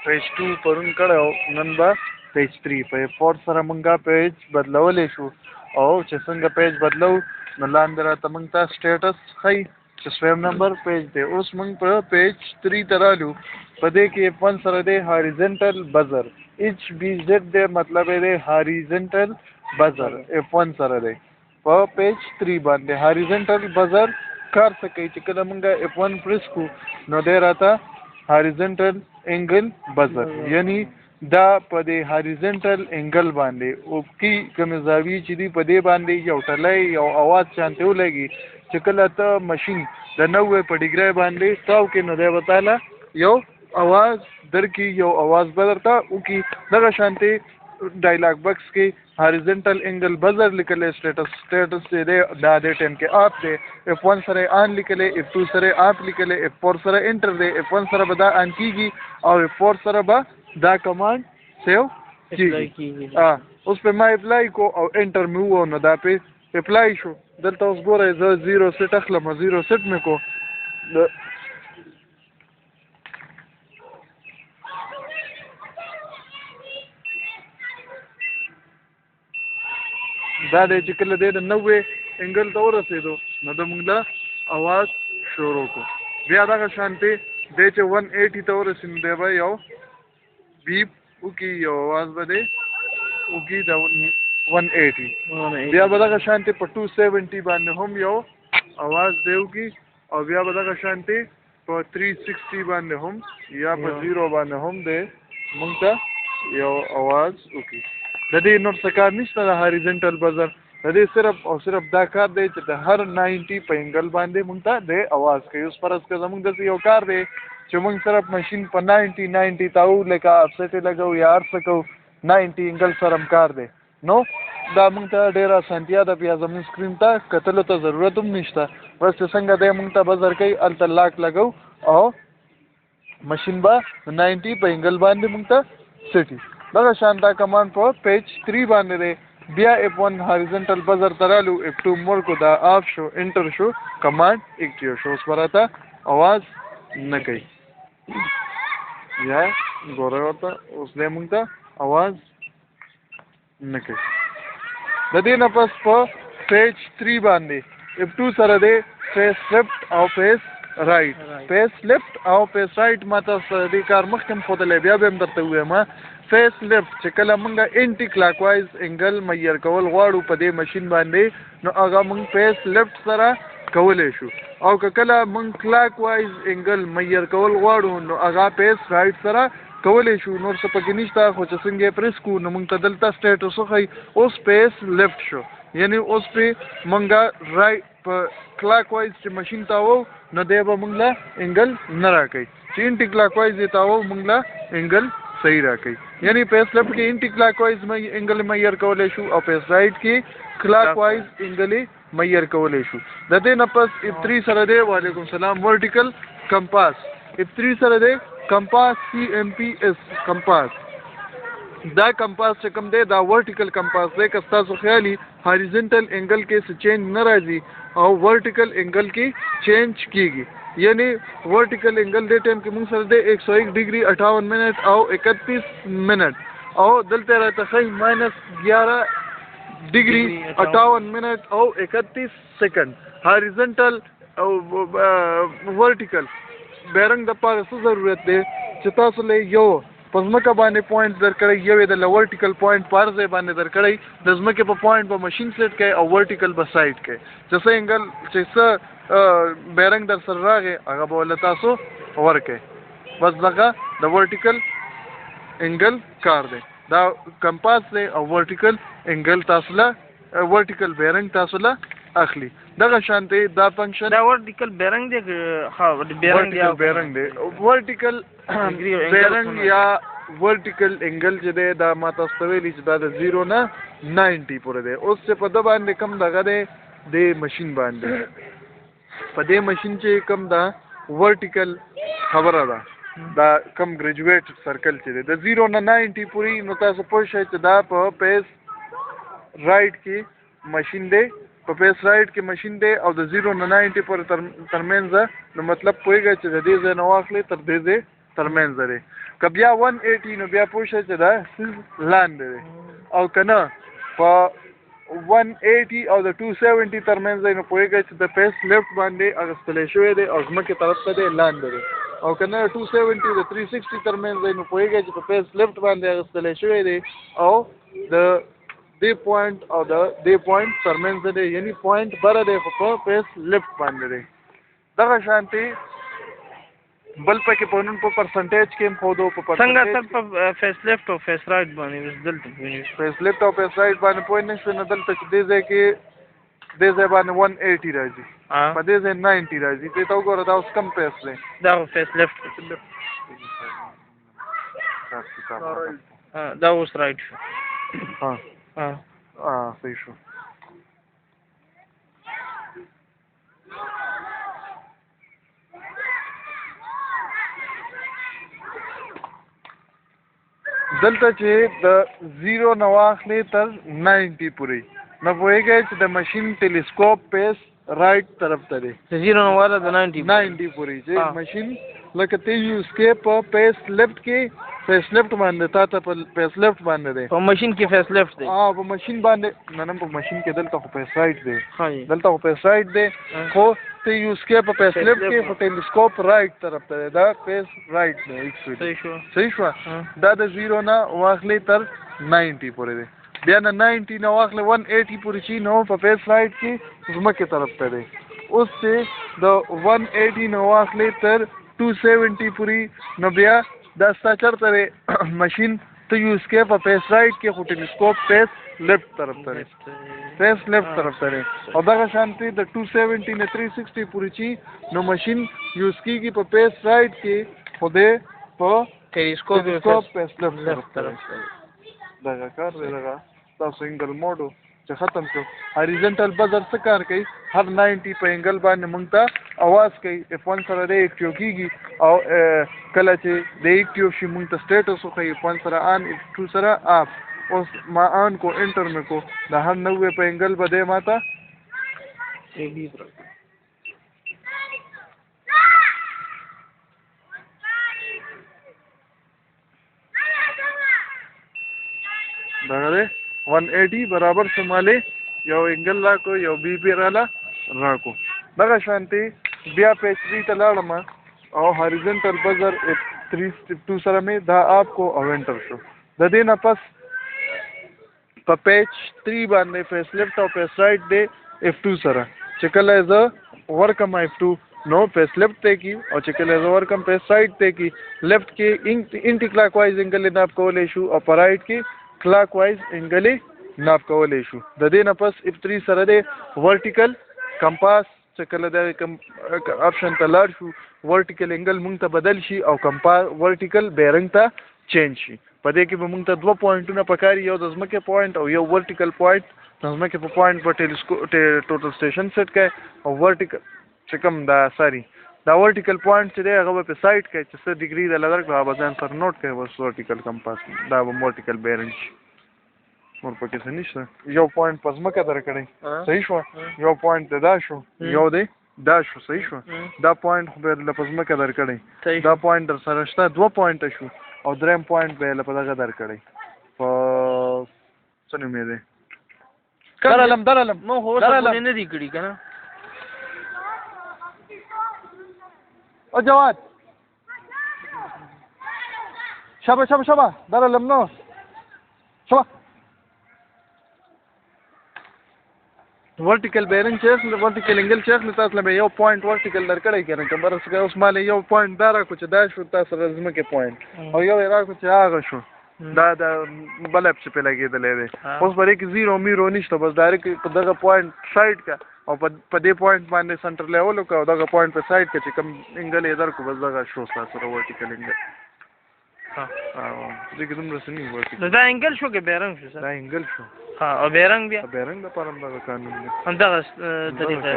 پیج 2 پرون کړو نن به پیج 3 په F4 سره مونږه پیج بدلولی شو او چې څنګه پیج بدلو نو لاندې راته مونږ ته سټیټس ښایي چې سویم نمبر پیج دی. اوس مونږ په پیج 3 ته رالو. په دې کې F1 سره دی هاریزنټل بزر HBZ دی مطلب دی هاریزنټل بزر F1 سره دی. په پیج 3 باندې هاریزنټل بزر کار څه کوي چې کله مونږ F1 پریس کو نو دی راته هاریزنټل انګل بزر یعنی دا په دې هاریزنټل انګل باندې او کی کوم زاویه چې دی په دې باندې یو ټلای یو اواز شانته ولګي چې کله ته ماشين د 90 په ډیګري باندې تاو کې نو دی وتاله یو اواز درکې یو اواز بدرته او کی دغه شانته ډایلاګ بکس کې هاریزنټل انګل بزر لیکل سټیټس دې دا د ټیم کې اپ دی F1 سره آن لیکل F2 سره اپ لیکل F4 سره انټر دی F1 سره به دا آن کیږي او F4 سره به دا کمانډ سیو کیږي. اوس په ما اپلای کو او انټر مې وو نو دا په اپلای شو. دلته اوس ګوره زه 0 سیټ اخلم 0 سیټ مې کو دا دی چې کله دی د 90 انګل ته ورسېدو نو د موږ له اواز شروع کو. بیا دغه شانتې دی چې 180 ته ورسېدو دی به یو بیپ وکړي یو اواز به دی وکړي د 180 بیا به دغه شانتې په 270 باندې هم یو اواز دی وکړي او بیا به دغه شانتې په 360 باندې هم یا په 0 باندې هم دی موږ ته یو اواز وکړي. د دې نور څه کار نشته د هاریزنټل بزر د دې صرف او صرف دا کار دی چې د هر 90 په انګل باندې مونږ ته د اواز کوي. اوس فرض کړه زمونږ داسې یو کار دی چې مونږ صرف ماشین په 90 تاو لکه افسټ لګو یا هر څه کوو 90 انګل سره کار دی نو دا مونږ ته ډېره اسانتیا ده. بیا زمونږ سکرین ته کتلو ته ضرورت هم نشته بس چې څنګه دی مونږ ته بزر کوي هلته لاک لګو او ماشین به 90 په انګل باندې مونږ ته سټي. دغه شان دا کمانډ په پیج 3 باندې دی. بیا F1 هاریزنټل بزر ترالو F2 مور کو دا آف شو انټر شو کمانډ ایکټیو شو. اوس براته आवाज نه کوي یا ګوره ورته اوس دې مونږ ته आवाज نه کوي. د دې نه پس په پیج 3 باندې F2 سره دی فیس لیفت او فیس رائټ فیس لیفت او فیس رائټ ماته دې کار مخکم خودلې بیا به هم درته وایم فیس لیفت چې کله مونږه انټي کلاک وایز انګل میر کول غواړو په دې ماشین باندې نو هغه مونږ فیس لیفت سره کولی شو او که کله مونږ کلاک وایز انګل میر کول غواړو نو هغه فیس رائټ سره کولی شو. نور څه پکې نشته خو چې څنګه پریس کو نو مونږ ته دلته سټیټس وښایي اوس فیس لیفت شو یعنی اوس په مونږه رائټ په کلاک وایز چې ماشین تاوو نو دی به مونږ له انګل نه راکوي چې انټي کلاک وایز یې تاوو مونږ له انګل صحیح راکوي یعنی فیس لیفت کې انټي کلاک وایز انګل میر کولی شو او فیس رائټ کې کلاک وایز انګلې میر کولی شو. د دې نه پس F3 سره دی وعلیکم السلام ورټیکل کمپاس F3 سره دی کمپاس CMPS کمپاس. دا کمپاس چې کوم دی دا ورټیکل کمپاس دی که ستاسو خیالي هاریزنټل انګل کې څه چینج نه راځي او ورټیکل انګل کې چینج کیږي یعنی ورټیکل انګل دې ټایم کې موږ سره دی 101 ډیګري 58 منټ او 31 منټ او دلته راته ښایي -11 ډیګري 58 منټ او 31 سیکنډ. هاریزنټل او ورټیکل بیرنګ د پاره څه ضرورت دی چې تاسو له یو په ځمکه باندې پوینټ درکړی یو د ورټیکل پوینټ پر ځای باندې درکړی د ځمکې په پوینټ په ماشین سیټ کوي او ورټیکل په سایډ کوي چې څه انګل چې څه بیرنګ در سره راغی هغه به ولې تاسو ورکوي بس دغه د ورټیکل انګل کار دی. دا کمپاس دی او ورټیکل انګل تاسو له ورټیکل بیرنګ تاسو له اخلي. دغه شانتي دا فنکشن دا ورټیکل بیرنګ دی ها بیرنګ دی ورټیکل بیرنګ یا ورټیکل انګل چې دی دا ما تاسو ته ویلي چې دا د 0 نه 90 پورې دی. اوس چې په د باندې کم دغه دی د ماشین باندې په دې ماشین چې کم دا ورټیکل خبره ده دا کم ګریجویټ سرکل چې دی د 0 نه 90 پورې نو تاسو پوه شئ چې دا په پیس رائټ کې ماشین دی په پیس رائټ کې ماشین دی او د 0 نه 90 پورې ترمنځ نو مطلب پوهېږئ چې د دې ځای نه واخلئ تر دې ځای ترمنځ دی. که بیا 180 نو بیا پوه شئ چې دا لاندې دی. او که نه په 180 او د 270 ترمنځ دی نو پوهېږئ چې د فیس لیفټ باندې اخیستلی شوی دی او ځمکې طرف ته دی لاندې دی. او که نه 270 د 360 ترمنځ دی نو پوهېږئ چې په فیس لیفټ باندې اخیستلی شوی دی او د دې پوینټ او د دې پوینټ ترمنځ دی، یعنی پوینټ بره دی خو په فیس لیفټ باندې دی. دغه شانتې بل پکې په نن په پرسنټیج کې هم ښودو په څنګه تل په فیس لیفټ او فیس رایټ باندې اوس دلته ونیو فیس لیفټ او فیس رایټ باندې پوه نه شوې نو دلته چې دې ځای کې دې ځای باندې 180 راځي، په دې ځای 90 راځي. دې ته وګوره دا اوس کم فیس دی، دا فیس لیفټ دا اوس رایټ شو. صحیح شو. دلته چې د 0 نه واخلې تر 90 پورې نو پوهېږئ چې د ماشین ټیلیسکوپ فیس رایټ طرف ته دی. د 0 نه والا د 90 پورې چې ماشین لکه ته یوز کې په فیس لیفټ کې فیس لیفټ باندې تا ته په فیس لیفټ باندې دی، په ماشین کې فیس لیفټ دی. په ماشین باندې نه په ماشین کې دلته خو فیس رایټ دی، دلته خو فیس رایټ دی، خو ته یوز کې په فیس لیفټ کې خو ټیلیسکوپ رایټ طرف ته دی، دا فیس رایټ دی. صحیح شو. دا د 0 نه واخلې تر 90 پورې دی. بیا نه 90 نه واخلې 180 پورې چې نو په فیس رایټ کې ځمکې طرف ته دی. اوس چې د 180 نه واخلې تر 270 پورې نو بیا دا ستا چېرته دی ماشین ته یوز کې په فیس رایټ کې خو ټیلیسکوپ فیس لیفټ طرف ته دی، فیس لیفټ طرف ته دی. او دغه شانتې د 270 نه 360 پورې چې نو ماشین یوز کېږي په فیس رایټ کې خو دی په ټیلیسکوپ فیس لیفټ طرف ته دی. دغه کار دی. دغه تاسو انګل موډ چې ختم شو. هاریزنټل بزر څه کار کوي؟ هر 90 په انګل باندې موږ ته اواز کوي. F1 سره دی ایکټیو کېږي او کله چې دی ایکټیو شي موږ ته سټیټس وښیي. F1 سره آن، F2 سره آف. اوس ما آن کو انټر مې کو د هر 90 په انګل به دی ما ته دغه دی 180 برابر شمالي یو انګل راکو یو بی پی راله راکو. دغه شانتې بیا پیچ 3 ته لاړم او هاریزنټل بزر F2 سره مې دا آپ کو او انټر شو. د دې نه پس په پیچ 3 باندې فیس لیفټ او فیس رایټ دی F2 سره. چې کله زه ورکم F2 نو فیس لیفټ ته کی او چې کله زه ورکم فیس رایټ ته کی لیفټ کې انټي کلاک وایز انګل ناپ کولی شو او په رایټ کې کلاک وایز انګل ناپ کولی شو. د دې نه پس F3 سره دی ورټیکل کمپاس. چې کله د آپشن ته لاړ شو ورټیکل انګل مونږ ته بدل شي او کمپاس ورټیکل بیرنګ ته چینج شي. په دې کې به مونږ ته 2 پوینټونه پکاري، یو د ځمکې پوینټ او یو ورټیکل پوینټ. د ځمکې په پوینټ په ټوټل سټیشن سیټ کوي او ورټیکل چې کوم دا ورټیکل پوینټ چې دی هغه به په سایډ کوي چې څه ډیګري د لږ هغه به ځان سره نوټ کوي. بس ورټیکل کمپاس دا به ورټیکل بیرنګ شي. نور پکې څه نشته. یو پوینټ په ځمکه درکړی. صحیح شو. یو پوینټ دا شو، یو دی دا شو. صحیح شو. دا پوینټ خو به په ځمکه درکړی. دا پوینټ در سره شته 2 پوینټه شو او 3 پوینټ به په دغه درکړی په څه نوم یې دی درالم نو هو څه نه دی کړي که نه. او جواد شابه درالم نو شابه ورټیکل بیرنګ چې ورټیکل انګل چې اخلي تاسو له یو پوینټ ورټیکل درکړی کنه که برسګه اوس مالې یو پوینټ دا راکړو چې دا شو تاسو سره ځمکې پوینټ او یو یې راکړو چې هغه شو دا د بلب چې پې لګېدلی دی. اوس په دې کې 0 میرو نشته، بس ډایرکټ په دغه پوینټ سایډ کا او په دې پوینټ باندې سنټر لیول وکړه او دغه پوینټ په سایډ کې چې کوم انګل یې درکړو بس دغه شو تاسو سره ورټیکل انګل. دې کې دومره څه نه ورټیکل دا انګل شو که بیرنګ شو؟ دا انګل شو. او بیرنګ بیا بیرنګ دپاره هم دغه قانون دی. همدغه طریقه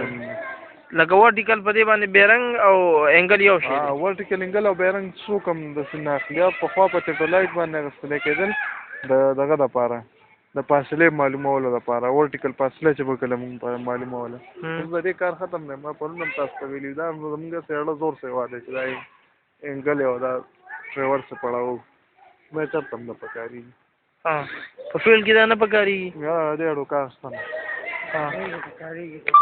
لکه ورټیکل په دې باندې بیرنګ او انګل یو شی دی. ورټیکل انګل او بیرنګ څوک هم داسې نه اخلي. پخوا په ټیټلایټ باندې اخیستلی کېدل د دغه دپاره د فاصلې معلومولو دپاره. ورټیکل فاصله چې به کله مونږ معلوموله. اوس د دې کار ختم دی. ما پرون هم تاسو ته ویلي دا زموږ سره زور سیوا دی چې دا انګل او دا ډرایور څه پړاو مې چرته هم نه پکارېږي په فیلډ کې دا نه پکارېږي یا دې اړو کار ستنه ها